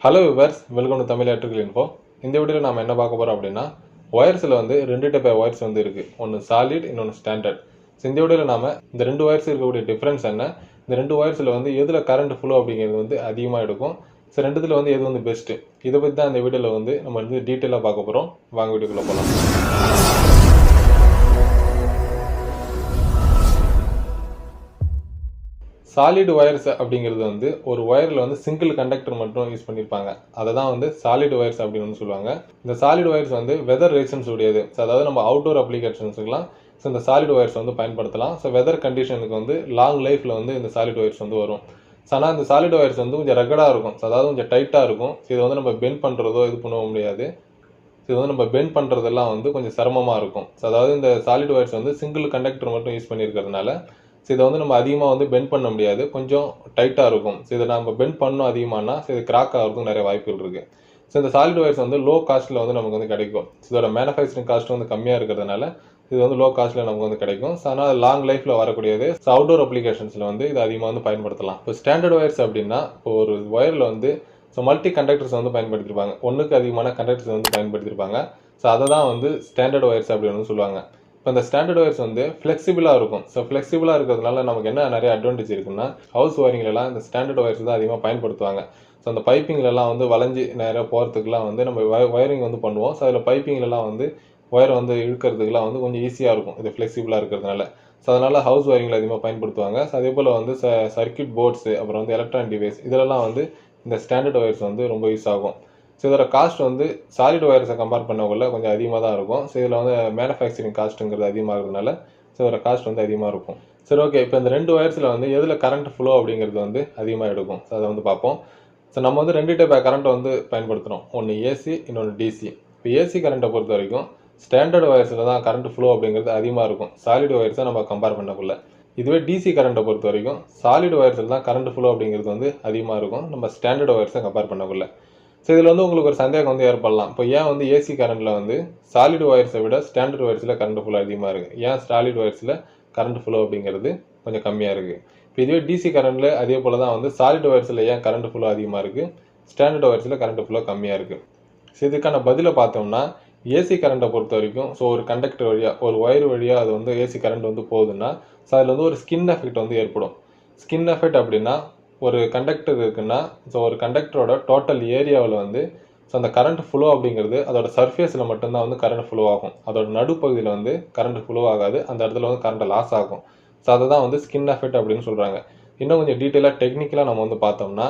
Hello viewers, welcome to Tamil electrical info. இந்த வீடியோவில் நம்ம என்ன பார்க்க போகிறோம் அப்படின்னா, ஒயர்ஸில் வந்து ரெண்டு டைப் ஆஃப் ஒயர்ஸ் வந்து இருக்குது. ஒன்று சாலிட், இன்னொன்று ஸ்டாண்டர்ட். ஸோ இந்த வீடியோவில் நம்ம இந்த ரெண்டு ஒயர்ஸ் இருக்கக்கூடிய டிஃப்ரென்ஸ் என்ன, இந்த ரெண்டு ஒயர்ஸில் வந்து எதில் கரண்ட் ஃப்ளோ அப்படிங்கிறது வந்து அதிகமாக எடுக்கும், ஸோ ரெண்டுத்தில் வந்து எது வந்து பெஸ்ட்டு, இதை பற்றி தான் இந்த வீடியோவில் வந்து நம்ம வந்து டீட்டெயிலாக பார்க்க போகிறோம். வாங்க வீடியோக்குள்ளே போகலாம். சாலிட் ஒயர்ஸ் அப்படிங்கிறது வந்து ஒரு ஒயரில் வந்து சிங்கிள் கண்டக்டர் மட்டும் யூஸ் பண்ணியிருப்பாங்க. அதை தான் வந்து சாலிட் ஒயர்ஸ் அப்படின்னு சொல்லுவாங்க. இந்த சாலிட் ஒயர்ஸ் வந்து வெதர் ரீசன்ஸ் உடையது. ஸோ அதாவது நம்ம அவுட்டோர் அப்ளிகேஷன்ஸுக்கெலாம் ஸோ இந்த சாலிட் ஒயர்ஸ் வந்து பயன்படுத்தலாம். ஸோ வெதர் கண்டிஷனுக்கு வந்து லாங் லைஃப்பில் வந்து இந்த சாலிட் ஒயர்ஸ் வந்து வரும். ஸோ ஆனால் இந்த சாலிட் ஒயர்ஸ் வந்து கொஞ்சம் ரகடாக இருக்கும். ஸோ அதாவது கொஞ்சம் டைட்டாக இருக்கும். ஸோ இதை வந்து நம்ம பெண்ட் பண்ணுறதோ இது பண்ண முடியாது. ஸோ இது வந்து நம்ம பெண்ட் பண்ணுறதெல்லாம் வந்து கொஞ்சம் சிரமமாக இருக்கும். ஸோ அதாவது இந்த சாலிட் ஒயர்ஸ் வந்து சிங்கிள் கண்டக்டர் மட்டும் யூஸ் பண்ணியிருக்கிறதுனால ஸோ இதை வந்து நம்ம அதிகமாக வந்து பெண்ட் பண்ண முடியாது, கொஞ்சம் டைட்டாக இருக்கும். ஸோ இதை நம்ம பெண்ட் பண்ணணும் அதிகமானா ஸோ இது கிராக் ஆகிறதுக்கு நிறைய வாய்ப்புகள் இருக்குது. ஸோ இந்த சாலிட் ஒயர்ஸ் வந்து லோ காஸ்ட்டில் வந்து நமக்கு வந்து கிடைக்கும். ஸோ இதோட மேனுஃபேக்சரிங் காஸ்ட் வந்து கம்மியாக இருக்கிறதுனால இது வந்து லோ காஸ்ட்டில் நமக்கு வந்து கிடைக்கும். ஸோ ஆனால் லாங் லைஃப்பில் வரக்கூடியது. ஸோ அவுட்டோர் அப்ளிகேஷன்ஸில் வந்து இது அதிகமாக வந்து பயன்படுத்தலாம். இப்போ ஸ்டாண்டர்ட் ஒயர்ஸ் அப்படின்னா இப்போ ஒரு ஒயரில் வந்து ஸோ மல்டி கண்டக்டர்ஸ் வந்து பயன்படுத்தியிருப்பாங்க, ஒன்றுக்கு அதிகமான கண்டக்டர்ஸ் வந்து பயன்படுத்தியிருப்பாங்க. ஸோ அதை தான் வந்து ஸ்டாண்டர்ட் ஒயர்ஸ் அப்படின்னு சொல்லுவாங்க. இப்போ இந்த ஸ்டாண்டர்ட் ஒயர்ஸ் வந்து ஃப்ளெக்சிபிளாக இருக்கும். ஸோ ஃப்ளெக்சிபிளாக இருக்கிறதுனால நமக்கு என்ன நிறைய அட்வான்டேஜ் இருக்குன்னா, ஹவுஸ் ஒயரிங்லலாம் இந்த ஸ்டாண்டர்ட் ஒயர்ஸ் தான் அதிகமாக பயன்படுத்துவாங்க. ஸோ அந்த பைப்பிங்லலாம் வந்து வளைஞ்சி நேராக போகிறதுக்குலாம் வந்து நம்ம ஒயரிங் வந்து பண்ணுவோம். ஸோ அதில் பைப்பிங்லலாம் வந்து ஒயர் வந்து இழுக்கிறதுக்குலாம் வந்து கொஞ்சம் ஈஸியாக இருக்கும் இது ஃப்ளெக்சிபிளாக இருக்கிறதுனால. ஸோ அதனால் ஹவுஸ் ஒயரிங்கில் அதிகமாக பயன்படுத்துவாங்க. ஸோ அதே போல் வந்து சர்க்யூட் போர்ட்ஸு, அப்புறம் வந்து எலக்ட்ரானிக் டிவைஸ், இதிலலாம் வந்து இந்த ஸ்டாண்டர்ட் ஒயர்ஸ் வந்து ரொம்ப யூஸ் ஆகும். ஸோ இதோட காஸ்ட் வந்து சாலிட் ஒயர்ஸை கம்பேர் பண்ணக்குள்ள கொஞ்சம் அதிகமாக தான் இருக்கும். ஸோ இதில் வந்து மேனுஃபேக்சரிங் காஸ்ட்டுங்கிறது அதிகமாகிறதுனால ஸோ இதோட காஸ்ட் வந்து அதிகமாக இருக்கும். சரி, ஓகே. இப்போ இந்த ரெண்டு ஒயர்ஸில் வந்து எதில் கரண்ட் ஃப்ளோ அப்படிங்கிறது வந்து அதிகமாக எடுக்கும், ஸோ அதை வந்து பார்ப்போம். ஸோ நம்ம வந்து ரெண்டு டைப் கரண்ட்டை வந்து பயன்படுத்துகிறோம், ஒன்று ஏசி, இன்னொன்று டிசி. இப்போ ஏசி கரண்ட்டை பொறுத்த வரைக்கும் ஸ்டாண்டர்ட் ஒயர்ஸில் தான் கரண்ட் ஃப்ளோ அப்படிங்கிறது அதிகமாக இருக்கும், சாலிட் ஒயர்ஸை நம்ம கம்பேர் பண்ணக்குள்ள. இதுவே டிசி கரண்ட்டை பொறுத்த வரைக்கும் சாலிட் ஒயர்ஸில் தான் கரண்ட் ஃப்ளோ அப்படிங்கிறது வந்து அதிகமாக இருக்கும் நம்ம ஸ்டாண்டர்ட் ஒயர்ஸை கம்பேர் பண்ணக்குள்ள. ஸோ இதில் வந்து உங்களுக்கு ஒரு சந்தேகம் வந்து ஏற்படலாம். இப்போ ஏன் வந்து ஏசி கரண்ட்டில் வந்து சாலிட் ஒயர்ஸை விட ஸ்டாண்டர்ட் ஒயர்ஸில் கரண்ட் ஃப்ளோ அதிகமாக இருக்குது, ஏன் சாலிட் ஒயர்ஸில் கரண்ட் ஃப்ளோ அப்படிங்கிறது கொஞ்சம் கம்மியாக இருக்குது. இப்போ இதுவே டிசி கரண்ட்டில் அதே போல் தான் வந்து சாலிட் ஒயர்ஸில் ஏன் கரண்ட் ஃப்ளோ அதிகமாக இருக்குது, ஸ்டாண்டர்ட் ஒயர்ஸில் கரண்ட் ஃப்ளோ கம்மியாக இருக்குது. ஸோ இதுக்கான பதிலை பார்த்தோம்னா, ஏசி கரண்ட்டை பொறுத்த வரைக்கும் ஸோ ஒரு கண்டக்டர் வழியாக, ஒரு ஒயர் வழியாக அது வந்து ஏசி கரண்ட் வந்து போகுதுன்னா ஸோ அதில் வந்து ஒரு ஸ்கின் எஃபெக்ட் வந்து ஏற்படும். ஸ்கின் எஃபெக்ட் அப்படின்னா, ஒரு கண்டக்டர் இருக்குன்னா ஸோ ஒரு கண்டக்டரோட டோட்டல் ஏரியாவில் வந்து ஸோ அந்த கரண்ட் ஃப்ளோ அப்படிங்கிறது அதோட சர்ஃபேஸில் மட்டும்தான் வந்து கரண்ட் ஃப்ளோ ஆகும். அதோட நடுப்பகுதியில் வந்து கரண்ட் ஃப்ளோ ஆகாது, அந்த இடத்துல வந்து கரண்ட் லாஸ் ஆகும். ஸோ அதை தான் வந்து ஸ்கின் எஃபெக்ட் அப்படின்னு சொல்கிறாங்க. இன்னும் கொஞ்சம் டீட்டெயிலாக டெக்னிக்கலாக நம்ம வந்து பார்த்தோம்னா,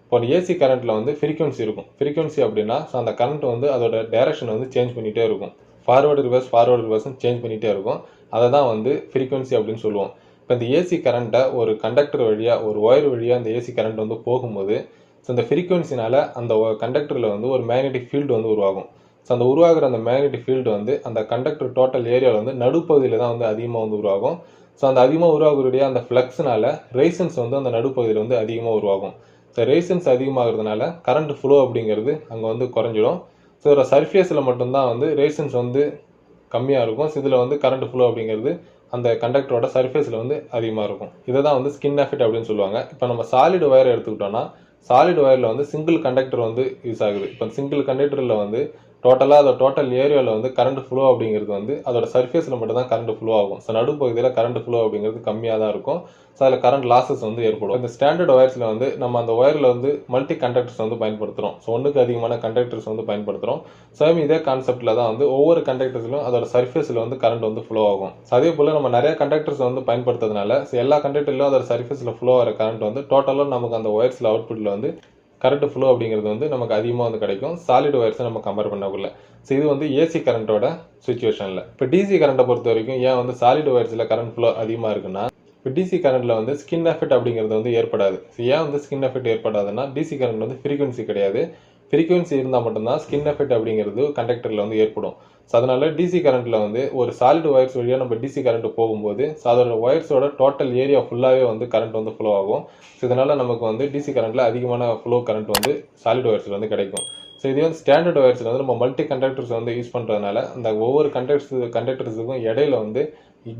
இப்போ ஏசி கரண்ட்டில் வந்து ஃப்ரீக்வன்சி இருக்கும். ஃப்ரீக்வன்சி அப்படின்னா ஸோ அந்த கரண்ட் வந்து அதோட டைரக்ஷன் வந்து சேஞ்ச் பண்ணிகிட்டே இருக்கும், ஃபார்வர்டு ரிவர்ஸ்னு சேஞ்ச் பண்ணிகிட்டே இருக்கும். அதை தான் வந்து ஃப்ரீக்வன்சி அப்படின்னு சொல்லுவோம். இப்போ இந்த ஏசி கரண்ட்டை ஒரு கண்டக்டர் வழியாக, ஒரு ஒயர் வழியாக அந்த ஏசி கரண்ட் வந்து போகும்போது ஸோ இந்த ஃப்ரீக்வன்சினால் அந்த கண்டக்டரில் வந்து ஒரு மேக்னெட்டிக் ஃபீல்டு வந்து உருவாகும். ஸோ அந்த உருவாகிற அந்த மேக்னெட்டிக் ஃபீல்டு வந்து அந்த கண்டக்டர் டோட்டல் ஏரியாவில் வந்து நடுப்பகுதியில் தான் வந்து அதிகமாக வந்து உருவாகும். ஸோ அந்த அதிகமாக உருவாகக்கூடிய அந்த ஃப்ளக்ஸ்னால ரெய்சன்ஸ் வந்து அந்த நடுப்பகுதியில் வந்து அதிகமாக உருவாகும். ஸோ ரெய்சன்ஸ் அதிகமாகிறதுனால கரண்ட் ஃப்ளோ அப்படிங்கிறது அங்கே வந்து குறைஞ்சிடும். ஸோ ஒரு சர்ஃபேஸில் மட்டும்தான் வந்து ரெய்சன்ஸ் வந்து கம்மியாக இருக்கும். ஸோ இதில் வந்து கரண்ட் ஃப்ளோ அப்படிங்கிறது அந்த கண்டக்டரோட சர்ஃபேஸில் வந்து அதிகமாக இருக்கும். இதை தான் வந்து ஸ்கின் எஃபெக்ட் அப்படின்னு சொல்லுவாங்க. இப்போ நம்ம சாலிட் ஒயர் எடுத்துக்கிட்டோம்னா, சாலிட் ஒயரில் வந்து சிங்கிள் கண்டக்டர் வந்து யூஸ் ஆகுது. இப்போ சிங்கிள் கண்டக்டரில் வந்து டோட்டலாக அதோட டோட்டல் ஏரியாவில் வந்து கரண்ட் ஃப்ளோ அப்படிங்கிறது வந்து அதோட சர்ஃபேஸில் மட்டும் தான் கரண்ட் ஃப்ளோ ஆகும். ஸோ நடுப்பகுதியில் கரண்ட் ஃப்ளோ அப்படிங்கிறது கம்மியாக தான் இருக்கும். ஸோ அதில் கரண்ட் லாஸஸ் வந்து ஏற்படும். இந்த ஸ்டாண்டர்ட் ஒயர்ஸில் வந்து நம்ம அந்த ஒயரில் வந்து மல்டி கண்டக்டர்ஸ் வந்து பயன்படுத்துகிறோம். ஸோ ஒன்றுக்கு அதிகமான கண்டக்டர்ஸ் வந்து பயன்படுத்துகிறோம். சேம் இதே கான்செப்டில் தான் வந்து ஒவ்வொரு கண்டக்டர்ஸ்லையும் அதோட சர்ஃபேஸில் வந்து கரண்ட் வந்து ஃப்ளோ ஆகும். ஸோ அதே போல் நம்ம நிறைய கண்டக்டர்ஸ் வந்து பயன்படுத்துறதுனால ஸோ எல்லா கண்டக்டர்லையும் அதோட சர்ஃபேஸில் ஃப்ளோ ஆகிற கரண்ட் வந்து டோட்டலாக நமக்கு அந்த ஒயர்ஸில் அவுட்புட்டில் வந்து கரண்ட் ஃப்ளோ அப்படிங்கிறது வந்து நமக்கு அதிகமாக வந்து கிடைக்கும், சாலிட் ஒயர்ஸை நம்ம கம்பேர் பண்ணக்குள்ள. ஸோ இது வந்து ஏசி கரண்ட்டோட சுச்சுவேஷனில். இப்போ டிசி கரண்ட்டை பொறுத்த வரைக்கும் ஏன் வந்து சாலிட் ஒயர்ஸில் கரண்ட் ஃப்ளோ அதிகமாக இருக்குன்னா, இப்போ டிசி கரண்ட்டில் வந்து ஸ்கின் எஃபெக்ட் அப்படிங்கிறது வந்து ஏற்படாது. ஸோ ஏன் வந்து ஸ்கின் எஃபெக்ட் ஏற்படாதுன்னா, டிசி கரண்ட் வந்து ஃப்ரீக்வன்சி கிடையாது. ஃப்ரீக்வன்சி இருந்தால் மட்டும்தான் ஸ்கின் எஃபெக்ட் அப்படிங்கிறது கண்டக்டரில் வந்து ஏற்படும். ஸோ அதனால் டிசி கரண்ட்டில் வந்து ஒரு சாலிட் ஒயர்ஸ் வழியாக நம்ம டிசி கரண்ட் போகும்போது ஸோ அதோட ஒயர்ஸோட டோட்டல் ஏரியா ஃபுல்லாகவே வந்து கரண்ட் வந்து ஃப்ளோ ஆகும். ஸோ இதனால் நமக்கு வந்து டிசி கரண்ட்டில் அதிகமான ஃப்ளோ கரண்ட் வந்து சாலிட் ஒயர்ஸில் வந்து கிடைக்கும். ஸோ இதே வந்து ஸ்டாண்டர்ட் ஒயர்ஸில் வந்து நம்ம மல்டி கண்டக்டர்ஸ் வந்து யூஸ் பண்ணுறதுனால அந்த ஒவ்வொரு கண்டக்டர்ஸுக்கும் இடையில வந்து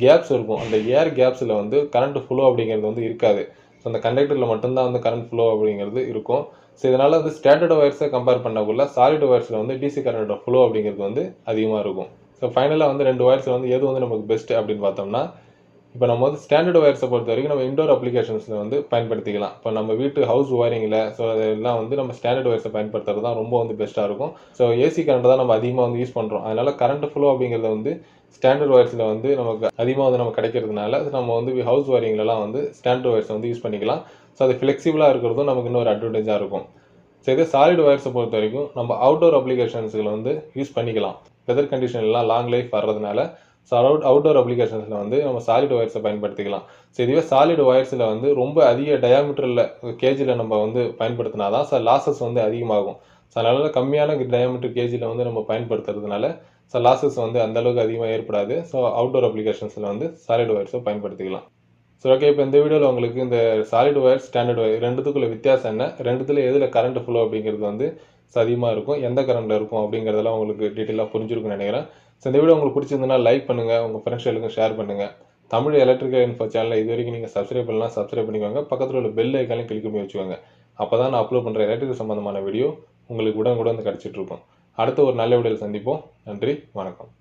கேப்ஸ் இருக்கும். அந்த ஏர் கேப்ஸில் வந்து கரண்ட் ஃப்ளோ அப்படிங்கிறது வந்து இருக்காது. ஸோ அந்த கண்டக்டரில் மட்டும்தான் வந்து கரண்ட் ஃப்ளோ அப்படிங்கிறது இருக்கும். ஸோ இதனால் வந்து ஸ்டாண்டர்ட் ஒயர்ஸை கம்பேர் பண்ணக்குள்ள சாலிட் ஒயர்ஸில் வந்து டிசி கரண்டோட ஃப்ளோ அப்படிங்கிறது வந்து அதிகமாக இருக்கும். ஸோ ஃபைனலாக வந்து 2 ஒயர்ஸில் வந்து எது வந்து நமக்கு பெஸ்ட் அப்படின்னு பார்த்தோம்னா, இப்போ நம்ம வந்து ஸ்டாண்டர்ட் ஒயர்ஸை பொறுத்த வரைக்கும் நம்ம இண்டோர் அப்ளிகேஷன்ஸில் வந்து பயன்படுத்திக்கலாம். இப்போ நம்ம வீட்டு ஹவுஸ் ஒயரிங்கில் ஸோ அதெல்லாம் வந்து நம்ம ஸ்டாண்டர்ட் ஒயர்ஸை பயன்படுத்துறது தான் ரொம்ப வந்து பெஸ்ட்டாக இருக்கும். ஸோ ஏசி கரண்ட் தான் நம்ம அதிகமாக வந்து யூஸ் பண்ணுறோம். அதனால் கரண்ட் ஃப்ளோ அப்படிங்கிறது வந்து ஸ்டாண்டர்ட் ஒயர்ஸில் வந்து நமக்கு அதிகமாக வந்து நம்ம கிடைக்கிறதுனால நம்ம வந்து ஹவுஸ் ஒயரிங்லலாம் வந்து ஸ்டாண்டர்ட் ஒயர்ஸை வந்து யூஸ் பண்ணிக்கலாம். ஸோ அது ஃப்ளெக்சிபிளாக இருக்கிறதும் நமக்கு இன்னொரு அட்வான்டேஜாக இருக்கும். ஸோ இதே சாலிட் ஒயர்ஸை பொறுத்த வரைக்கும் நம்ம அவுட்டோர் அப்ளிகேஷன்ஸில் வந்து யூஸ் பண்ணிக்கலாம். வெதர் கண்டிஷன்லாம் லாங் லைஃப் வர்றதுனால ஸோ அவுட்டோர் அப்ளிகேஷன்ஸில் வந்து நம்ம சாலிட் ஒயர்ஸை பயன்படுத்திக்கலாம். ஸோ இதுவே சாலிட் ஒயர்ஸில் வந்து ரொம்ப அதிக டயாமீட்டரில் கேஜியில் நம்ம வந்து பயன்படுத்தினா தான் ஸோ லாஸஸ் வந்து அதிகமாகும். ஸோ அதனால் கம்மியான டயாமீட்டர் கேஜியில் வந்து நம்ம பயன்படுத்துறதுனால ஸோ லாஸஸ் வந்து அந்தளவுக்கு அதிகமாக ஏற்படாது. ஸோ அவுட்டோர் அப்ளிகேஷன்ஸில் வந்து சாலிட் ஒயர்ஸை பயன்படுத்திக்கலாம். ஸோ ஓகே, இப்போ இந்த வீடியோவில் உங்களுக்கு இந்த சாலிட் ஒயர் ஸ்டாண்டர்ட் ஒயர் ரெண்டுத்துக்குள்ள வித்தியாசம் என்ன, ரெண்டுத்துல எதில் கரண்ட் ஃப்ளோ அப்படிங்கிறது வந்து அதிகமாக இருக்கும், எந்த கரண்டில் இருக்கும் அப்படிங்கிறதெல்லாம் உங்களுக்கு டீட்டெயிலாக புரிஞ்சிருக்குன்னு நினைக்கிறேன். ஸோ இந்த வீடியோ உங்களுக்கு பிடிச்சிருந்ததுன்னா லைக் பண்ணுங்கள், உங்கள் ஃப்ரெண்ட்ஸ்களுக்கும் ஷேர் பண்ணுங்கள். தமிழ் எலக்ட்ரிக்கல் இன்ஃபோ சேனலை இது வரைக்கும் நீங்கள் சப்ஸ்கிரைப் பண்ணலாம், சப்ஸ்கிரைப் பண்ணிக்கோங்க. பக்கத்தில் உள்ள பெல் ஐக்கானையும் கிளிக் பண்ணி வச்சுக்கோங்க. அப்போ தான் நான் அப்லோட் பண்ணுற எலக்ட்ரிக்கல் சம்மந்தமான வீடியோ உங்களுக்கு உடனுக்குடன் வந்து கிடச்சிட்டு இருக்கும். அடுத்த ஒரு நல்ல வீடியோவில் சந்திப்போம். நன்றி, வணக்கம்.